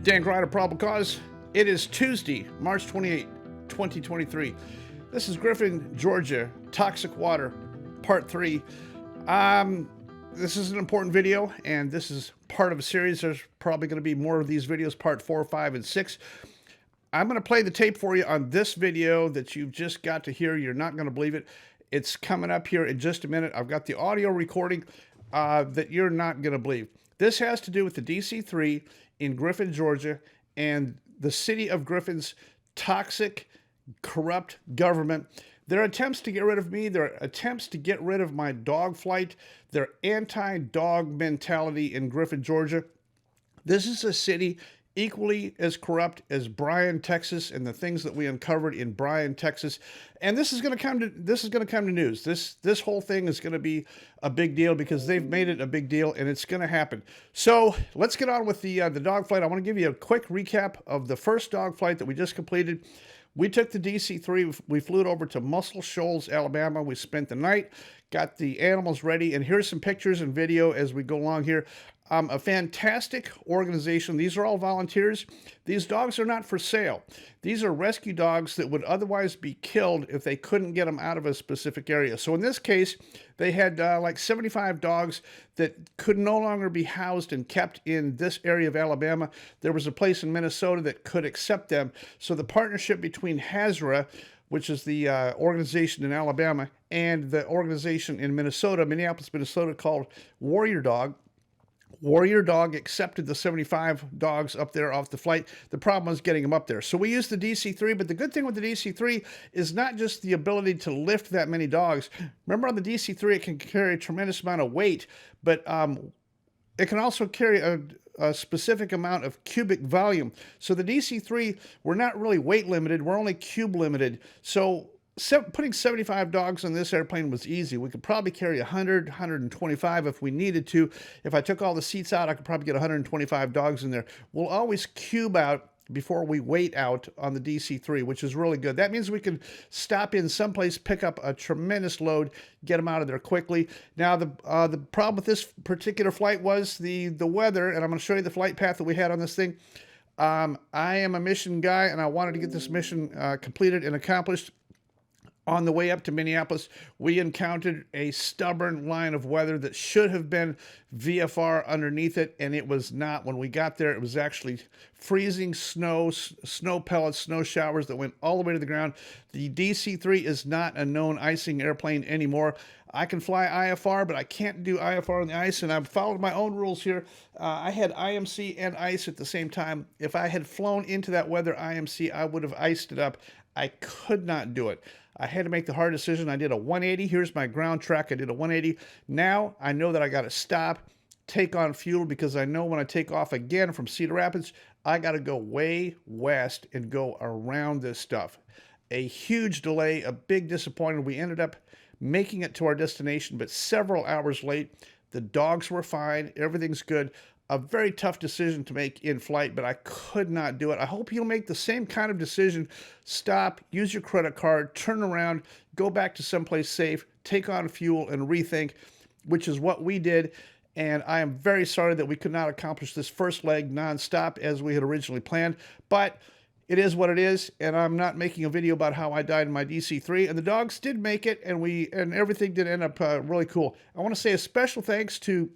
DanGryder Probable Cause. It is Tuesday, March 28, 2023. This is Griffin, Georgia, Toxic Water, Part 3. This is an important video, and this is part of a series. There's probably going to be more of these videos, Part 4, 5, and 6. I'm going to play the tape for you on this video that you've just got to hear. You're not going to believe it. It's coming up here in just a minute. I've got the audio recording that you're not going to believe. This has to do with the DC-3 in Griffin, Georgia, and the city of Griffin's toxic, corrupt government. Their attempts to get rid of me, their attempts to get rid of my dog flight, their anti-dog mentality in Griffin, Georgia. This is a city equally as corrupt as Bryan, Texas, and the things that we uncovered in Bryan, Texas. And this is going to come to news. This whole thing is going to be a big deal because they've made it a big deal, and it's going to happen. So let's get on with the dog flight. I want to give you a quick recap of the first dog flight that we just completed. We took the DC-3. We flew it over to Muscle Shoals, Alabama. We spent the night, got the animals ready, and here's some pictures and video as we go along here. A fantastic organization. These are all volunteers. These dogs are not for sale. These are rescue dogs that would otherwise be killed if they couldn't get them out of a specific area. So in this case, they had like 75 dogs that could no longer be housed and kept in this area of Alabama. There was a place in Minnesota that could accept them. So the partnership between HAZRA, which is the organization in Alabama, and the organization in Minnesota, Minneapolis, Minnesota, called Warrior Dog. Warrior Dog accepted the 75 dogs up there off the flight. The problem was getting them up there. So we used the DC-3, but the good thing with the DC-3 is not just the ability to lift that many dogs. Remember on the DC-3, it can carry a tremendous amount of weight, but it can also carry a specific amount of cubic volume. So the DC-3, we're not really weight limited, we're only cube limited. So putting 75 dogs on this airplane was easy. We could probably carry 100, 125 if we needed to. If I took all the seats out, I could probably get 125 dogs in there. We'll always cube out before we weight out on the DC-3, which is really good. That means we can stop in someplace, pick up a tremendous load, get them out of there quickly. Now, the problem with this particular flight was the weather, and I'm going to show you the flight path that we had on this thing. I am a mission guy, and I wanted to get this mission completed and accomplished. On the way up to Minneapolis, we encountered a stubborn line of weather that should have been VFR underneath it, and it was not. When we got there, it was actually freezing snow, snow pellets, snow showers that went all the way to the ground. The DC-3 is not a known icing airplane anymore. I can fly IFR, but I can't do IFR on the ice, and I've followed my own rules here. I had IMC and ice at the same time. If I had flown into that weather IMC, I would have iced it up. I could not do it. I had to make the hard decision. I did a 180. Here's my ground track. I did a 180. Now I know that I got to stop, take on fuel, because I know when I take off again from Cedar Rapids, I got to go way west and go around this stuff. A huge delay, a big disappointment. We ended up making it to our destination, but several hours late. The dogs were fine. Everything's good. A very tough decision to make in flight, but I could not do it. I hope you'll make the same kind of decision. Stop, use your credit card, turn around, go back to someplace safe, take on fuel, and rethink, which is what we did. And I am very sorry that we could not accomplish this first leg nonstop as we had originally planned, but it is what it is, and I'm not making a video about how I died in my DC-3, and the dogs did make it, and everything did end up really cool. I want to say a special thanks to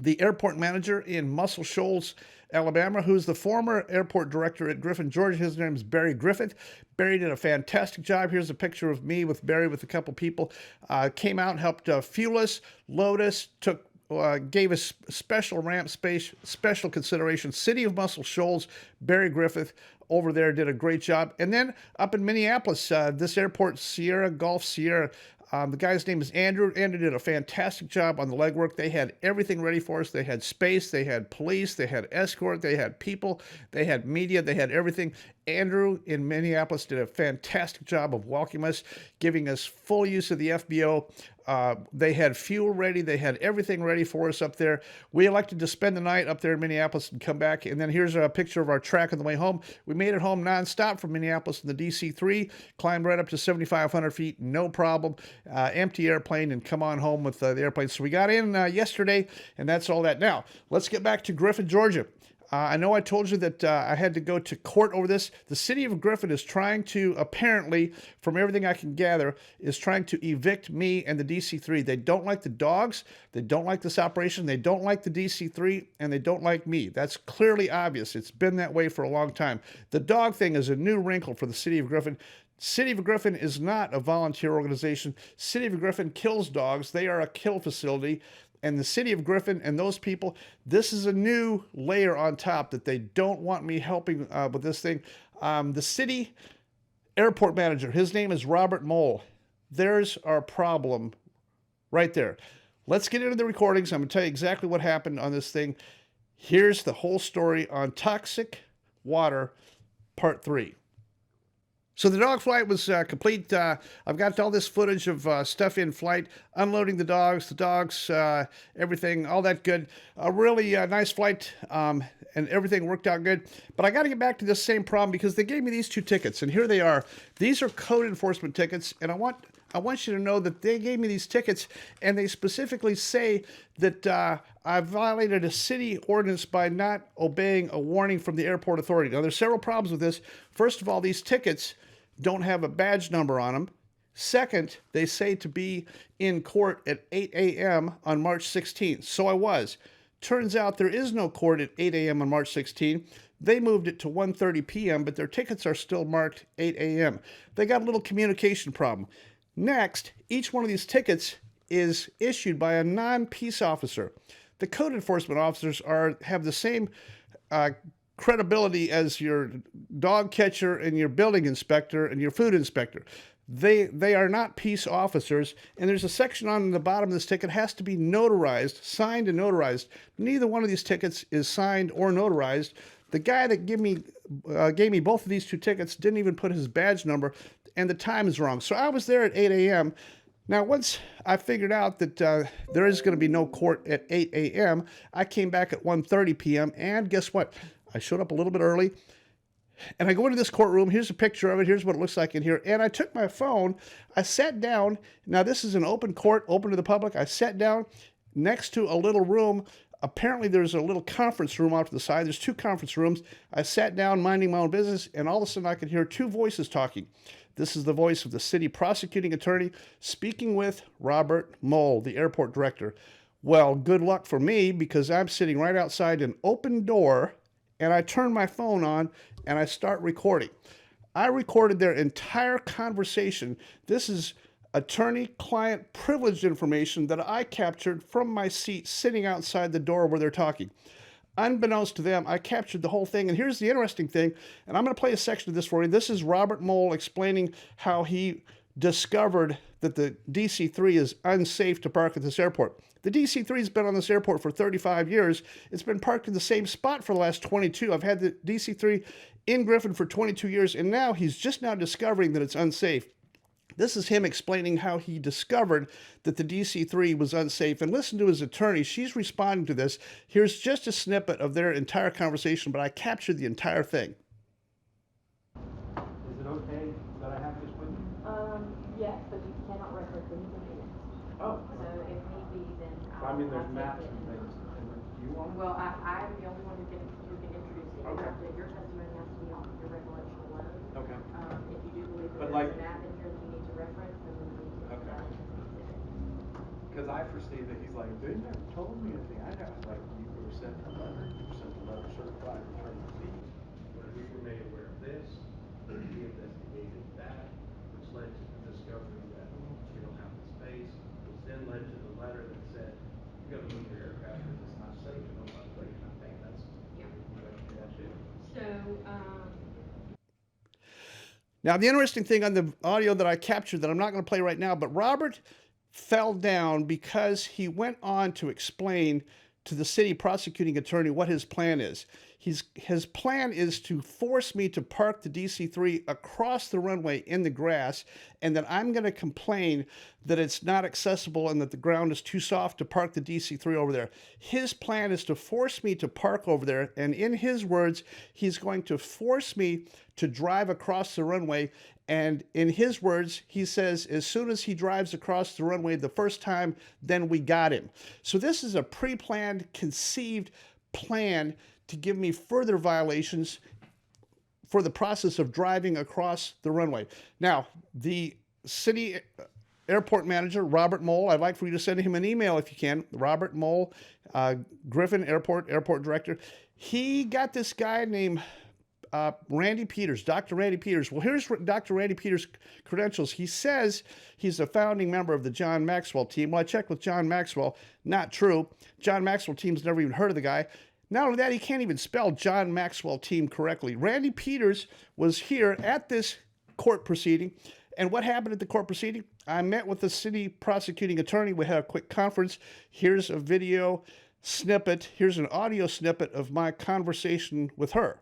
the airport manager in Muscle Shoals, Alabama, who's the former airport director at Griffin, Georgia. His name is Barry Griffin. Barry did a fantastic job. Here's a picture of me with Barry with a couple people. Came out, helped fuel us, load us, gave us special ramp space, special consideration. City of Muscle Shoals, Barry Griffith over there did a great job. And then up in Minneapolis, this airport, Golf Sierra, the guy's name is Andrew. Andrew did a fantastic job on the legwork. They had everything ready for us. They had space, they had police, they had escort, they had people, they had media, they had everything. Andrew in Minneapolis did a fantastic job of welcoming us, giving us full use of the FBO. They had fuel ready. They had everything ready for us up there. We elected to spend the night up there in Minneapolis and come back. And then here's a picture of our track on the way home. We made it home nonstop from Minneapolis in the DC-3, climbed right up to 7,500 feet, no problem. Empty airplane, and come on home with the airplane. So we got in yesterday, and that's all that. Now, let's get back to Griffin, Georgia. I know I told you that I had to go to court over this. The city of Griffin is trying to, apparently, from everything I can gather, is trying to evict me and the DC-3. They don't like the dogs. They don't like this operation. They don't like the DC-3, and they don't like me. That's clearly obvious. It's been that way for a long time. The dog thing is a new wrinkle for the city of Griffin. City of Griffin is not a volunteer organization. City of Griffin kills dogs. They are a kill facility. And the city of Griffin and those people, this is a new layer on top that they don't want me helping with this thing. The city airport manager, his name is rmohl. There's our problem right there. Let's get into the recordings. I'm going to tell you exactly what happened on this thing. Here's the whole story on toxic water, part 3. So the dog flight was complete. I've got all this footage of stuff in flight, unloading the dogs, everything, all that good. A really nice flight, and everything worked out good. But I got to get back to this same problem because they gave me these 2 tickets, and here they are. These are code enforcement tickets, and I want you to know that they gave me these tickets, and they specifically say that I violated a city ordinance by not obeying a warning from the airport authority. Now, there's several problems with this. First of all, these tickets don't have a badge number on them. Second, they say to be in court at 8 a.m. on March 16th. So I was. Turns out there is no court at 8 a.m. on March 16th. They moved it to 1:30 p.m., but their tickets are still marked 8 a.m. They got a little communication problem. Next, each one of these tickets is issued by a non-peace officer. The code enforcement officers have the same credibility as your dog catcher and your building inspector and your food inspector. They are not peace officers, and there's a section on the bottom of this ticket has to be notarized, signed and notarized. Neither one of these tickets is signed or notarized. The guy that gave me both of these 2 tickets didn't even put his badge number, and the time is wrong. So I was there at 8 a.m. Now, once I figured out that there is going to be no court at 8 a.m., I came back at 1:30 p.m., and guess what? I showed up a little bit early, and I go into this courtroom. Here's a picture of it. Here's what it looks like in here. And I took my phone. I sat down. Now, this is an open court, open to the public. I sat down next to a little room. Apparently, there's a little conference room off to the side. There's 2 conference rooms. I sat down minding my own business, and all of a sudden, I could hear 2 voices talking. This is the voice of the city prosecuting attorney speaking with rmohl, the airport director. Well, good luck for me because I'm sitting right outside an open door, and I turn my phone on, and I start recording. I recorded their entire conversation. This is attorney-client privileged information that I captured from my seat sitting outside the door where they're talking. Unbeknownst to them, I captured the whole thing. And here's the interesting thing, and I'm going to play a section of this for you. This is rmohl explaining how he discovered that the DC-3 is unsafe to park at this airport. The DC-3 has been on this airport for 35 years. It's been parked in the same spot for the last 22. I've had the DC-3 in Griffin for 22 years, and now he's just now discovering that it's unsafe. This is him explaining how he discovered that the DC-3 was unsafe. And listen to his attorney. She's responding to this. Here's just a snippet of their entire conversation, but I captured the entire thing. Is it okay that I have this with you? Yes, but you cannot reference anything in it. Oh. So if need be, then I mean, there's I'll maps take and it. things. And you want? Well, I'm the only one who can introduce it. Okay. Your testimony has to be off of your recollection alone. Okay. If you do believe But that like- there's an app in here that you need to reference, then we need to Okay. consider it. Because I foresee that he's like, they never told me anything. I know. Like, you were sent a letter, you were sent a letter certified, return receipt. When we were made aware of this, we investigated that, which led to the discovery that we don't have the space, which then led to the letter that said, you gotta move your aircraft because it's not safe and nobody's waiting. I think that's, Yeah. that's it. So, Now, the interesting thing on the audio that I captured that I'm not going to play right now, but Robert fell down because he went on to explain to the city prosecuting attorney what his plan is. His plan is to force me to park the DC-3 across the runway in the grass, and that I'm going to complain that it's not accessible and that the ground is too soft to park the DC-3 over there. His plan is to force me to park over there, and in his words, he's going to force me to drive across the runway. And in his words, he says, as soon as he drives across the runway the first time, then we got him. So this is a pre-planned, conceived plan to give me further violations for the process of driving across the runway. Now, the city airport manager, Robert Mohl, I'd like for you to send him an email if you can. Robert Mohl, Griffin airport director. He got this guy named Randy Peters, Dr. Randy Peters. Well, here's Dr. Randy Peters' credentials. He says he's a founding member of the John Maxwell team. Well, I checked with John Maxwell. Not true. John Maxwell team's never even heard of the guy. Not only that, he can't even spell John Maxwell team correctly. Randy Peters was here at this court proceeding. And what happened at the court proceeding? I met with the city prosecuting attorney. We had a quick conference. Here's a video snippet. Here's an audio snippet of my conversation with her.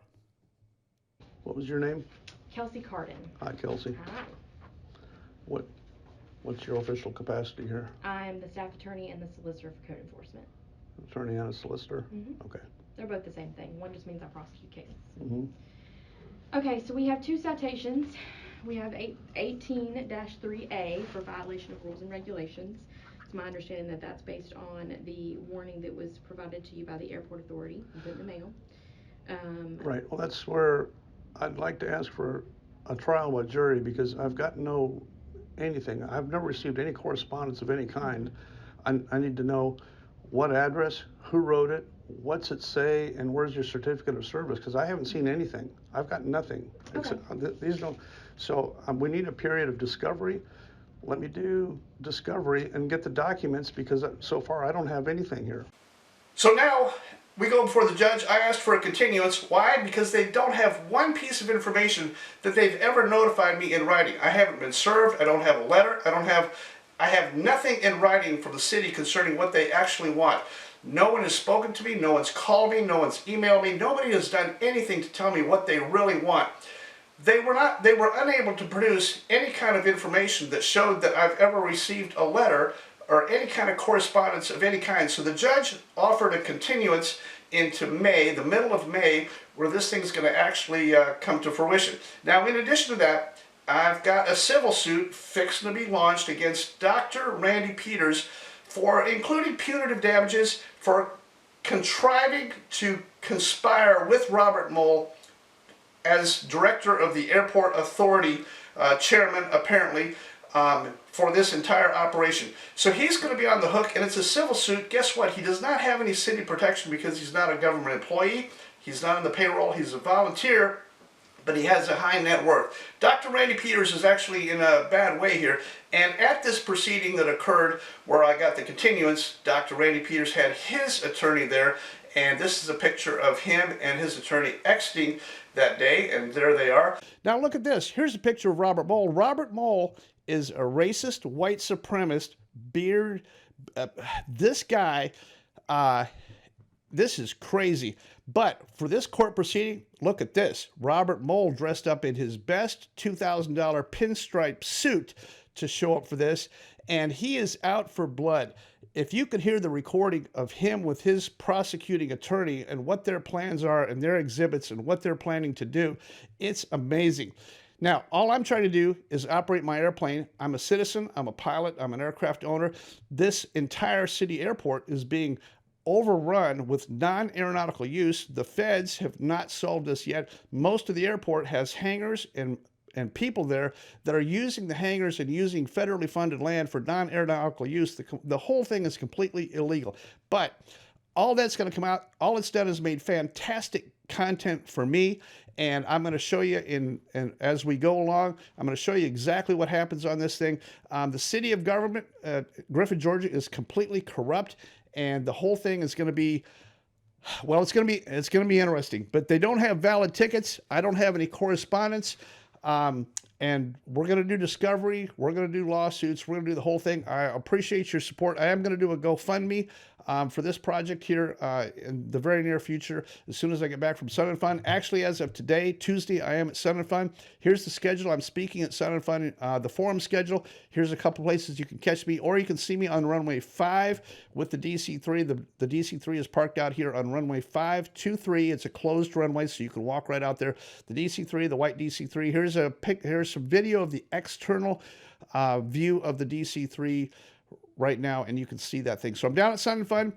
What was your name? Kelsey Carden. Hi, Kelsey. Hi. What's your official capacity here? I'm the staff attorney and the solicitor for code enforcement. Attorney and a solicitor? Mm-hmm. Okay. They're both the same thing. One just means I prosecute cases. Mm-hmm. Okay, so we have two citations. We have 18-3A for violation of rules and regulations. It's my understanding that that's based on the warning that was provided to you by the airport authority and put in the mail. Right. Well, that's where I'd like to ask for a trial by jury because I've got anything. I've never received any correspondence of any kind. I need to know what address, who wrote it, what's it say, and where's your certificate of service? Because I haven't seen anything. I've got nothing. Okay. So we need a period of discovery. Let me do discovery and get the documents because so far I don't have anything here. So now we go before the judge. I asked for a continuance. Why? Because they don't have one piece of information that they've ever notified me in writing. I haven't been served. I don't have a letter. I have nothing in writing from the city concerning what they actually want. No one has spoken to me. No one's called me. No one's emailed me. Nobody has done anything to tell me what they really want. They were unable to produce any kind of information that showed that I've ever received a letter or any kind of correspondence of any kind. So the judge offered a continuance into May, the middle of May, where this thing's going to actually come to fruition. Now, in addition to that, I've got a civil suit fixing to be launched against Dr. Randy Peters for including punitive damages for contriving to conspire with Robert Mohl as director of the airport authority, chairman apparently, for this entire operation. So he's going to be on the hook, and it's a civil suit. Guess what? He does not have any city protection because he's not a government employee. He's not on the payroll. He's a volunteer, but he has a high net worth. Dr. Randy Peters is actually in a bad way here. And at this proceeding that occurred where I got the continuance, Dr. Randy Peters had his attorney there, and this is a picture of him and his attorney exiting that day, and there they are. Now look at this. Here's a picture of Robert Mohl. Robert Mohl is a racist, white supremacist, beard. This guy, this is crazy. But for this court proceeding, look at this. Robert Mohl dressed up in his best $2,000 pinstripe suit to show up for this, and he is out for blood. If you could hear the recording of him with his prosecuting attorney and what their plans are and their exhibits and what they're planning to do, it's amazing. Now, all I'm trying to do is operate my airplane. I'm a citizen, I'm a pilot, I'm an aircraft owner. This entire city airport is being overrun with non-aeronautical use. The feds have not solved this yet. Most of the airport has hangars and people there that are using the hangars and using federally funded land for non-aeronautical use. The whole thing is completely illegal. But all that's going to come out, all it's done is made fantastic content for me, and I'm going to show you and as we go along, I'm going to show you exactly what happens on this thing. The city of government, Griffin, Georgia, is completely corrupt, and the whole thing is going to be, well, it's going to be interesting. But they don't have valid tickets. I don't have any correspondence. And we're going to do discovery. We're going to do lawsuits. We're going to do the whole thing. I appreciate your support. I am going to do a GoFundMe for this project here in the very near future as soon as I get back from Sun and Fun. Actually, as of today, Tuesday, I am at Sun and Fun. Here's the schedule. I'm speaking at Sun and Fun, the forum schedule. Here's a couple places you can catch me, or you can see me on runway 5 with the DC-3. The DC-3 is parked out here on runway 523. It's a closed runway, so you can walk right out there. The DC-3, the white DC-3. Here's some video of the external view of the DC-3 right now, and you can see that thing. So I'm down at Sun and Fun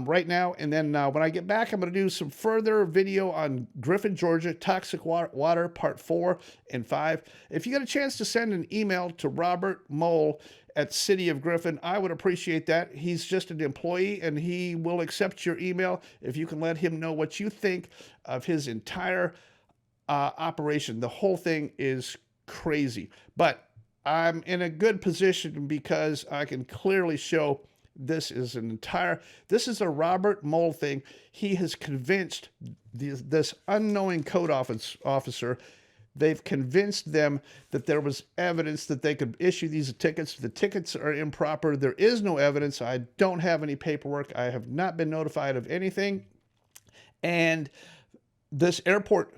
right now, and then when I get back, I'm going to do some further video on Griffin, Georgia, toxic water, part 4 and 5. If you get a chance to send an email to rmohl at City of Griffin, I would appreciate that. He's just an employee, and he will accept your email if you can let him know what you think of his entire operation. The whole thing is crazy, but I'm in a good position because I can clearly show this is a Robert Mole thing. He has convinced this unknowing code officer. They've convinced them that there was evidence that they could issue these tickets. The tickets are improper. There is no evidence. I don't have any paperwork. I have not been notified of anything. And this airport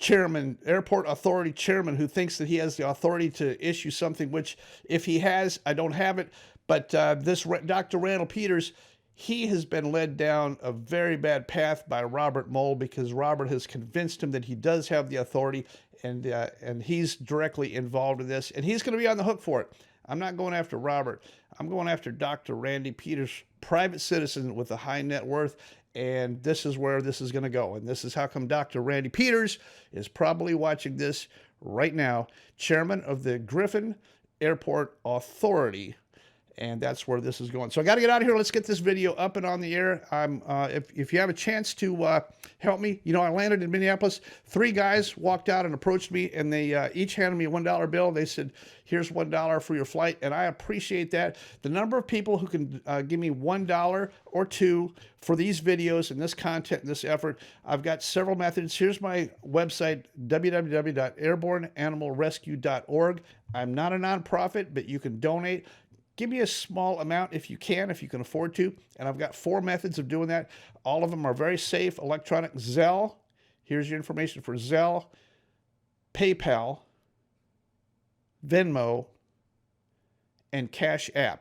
authority chairman who thinks that he has the authority to issue something, which if he has, I don't have it. But this Dr. Randall Peters, he has been led down a very bad path by Robert Mole, because Robert has convinced him that he does have the authority, and he's directly involved in this, and he's going to be on the hook for it. I'm not going after Robert. I'm going after Dr. Randy Peters, private citizen with a high net worth, and this is where this is going to go. And this is how come Dr. Randy Peters is probably watching this right now, chairman of the Griffin Airport Authority. And that's where this is going. So I got to get out of here. Let's get this video up and on the air. If you have a chance to help me, I landed in Minneapolis. 3 guys walked out and approached me, and they each handed me a $1 bill. They said, "Here's $1 for your flight," and I appreciate that. The number of people who can give me $1 or $2 for these videos and this content and this effort, I've got several methods. Here's my website, www.AirborneAnimalRescue.org. I'm not a nonprofit, but you can donate. Give me a small amount if you can afford to. And I've got 4 methods of doing that. All of them are very safe. Electronic Zelle. Here's your information for Zelle, PayPal, Venmo, and CashAPP.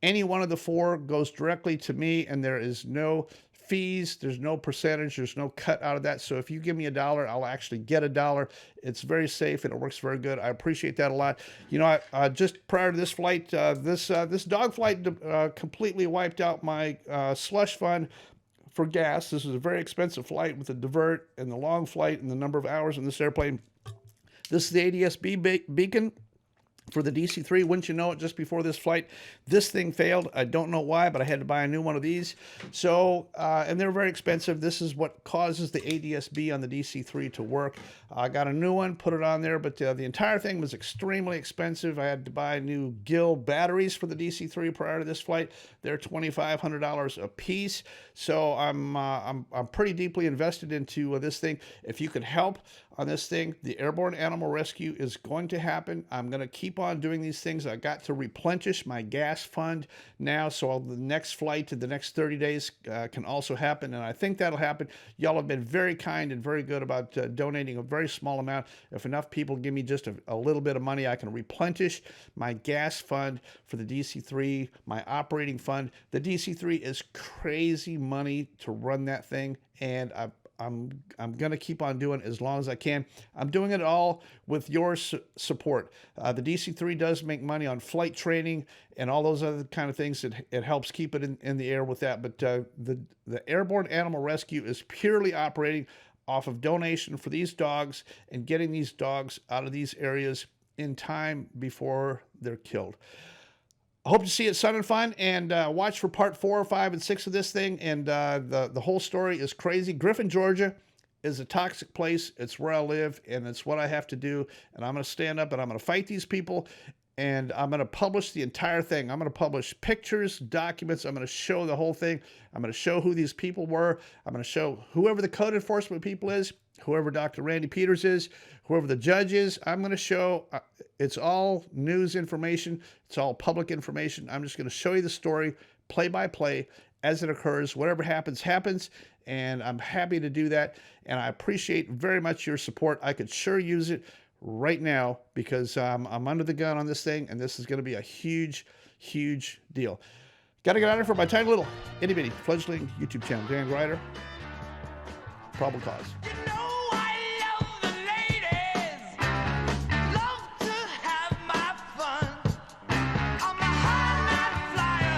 Any one of the 4 goes directly to me, and there is no fees, there's no percentage, there's no cut out of that. So if you give me $1, I'll actually get $1. It's very safe and it works very good. I appreciate that a lot. I just prior to this flight, this dog flight completely wiped out my slush fund for gas. This was a very expensive flight with the divert and the long flight and the number of hours in this airplane. This is the ADS-B beacon for the DC-3. Wouldn't you know it, just before this flight, this thing failed. I don't know why, but I had to buy a new one of these. So, and they're very expensive. This is what causes the ADS-B on the DC-3 to work. I got a new one, put it on there, but the entire thing was extremely expensive. I had to buy new Gill batteries for the DC-3 prior to this flight. They're $2,500 a piece. So I'm pretty deeply invested into this thing. If you could help on this thing, the Airborne Animal Rescue is going to happen. I'm going to keep on doing these things. I got to replenish my gas fund now, so the next flight to the next 30 days can also happen, and I think that'll happen. Y'all have been very kind and very good about donating a very small amount. If enough people give me just a little bit of money, I can replenish my gas fund for the DC-3, my operating fund. The DC-3 is crazy money to run that thing, and I'm going to keep on doing it as long as I can. I'm doing it all with your support. The DC-3 does make money on flight training and all those other kind of things. It helps keep it in the air with that. But the Airborne Animal Rescue is purely operating off of donation for these dogs and getting these dogs out of these areas in time before they're killed. I hope to see you at Sun and Fun, and watch for part 4, 5, and 6 of this thing. And the whole story is crazy. Griffin, Georgia is a toxic place. It's where I live, and it's what I have to do. And I'm going to stand up, and I'm going to fight these people, and I'm going to publish the entire thing. I'm going to publish pictures, documents. I'm going to show the whole thing. I'm going to show who these people were. I'm going to show whoever the code enforcement people is, whoever Dr. Randy Peters is, whoever the judge is. I'm going to show, it's all news information. It's all public information. I'm just going to show you the story play by play as it occurs. Whatever happens, happens. And I'm happy to do that. And I appreciate very much your support. I could sure use it right now because I'm under the gun on this thing. And this is going to be a huge, huge deal. Got to get out of here for my tiny little itty bitty fledgling YouTube channel, DanGryder. Probable cause. Love to have my fun. I'm a high night flyer.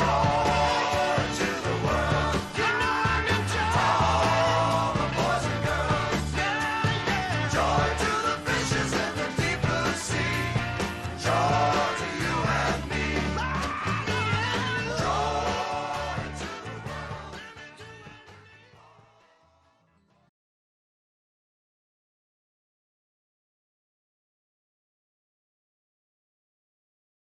Call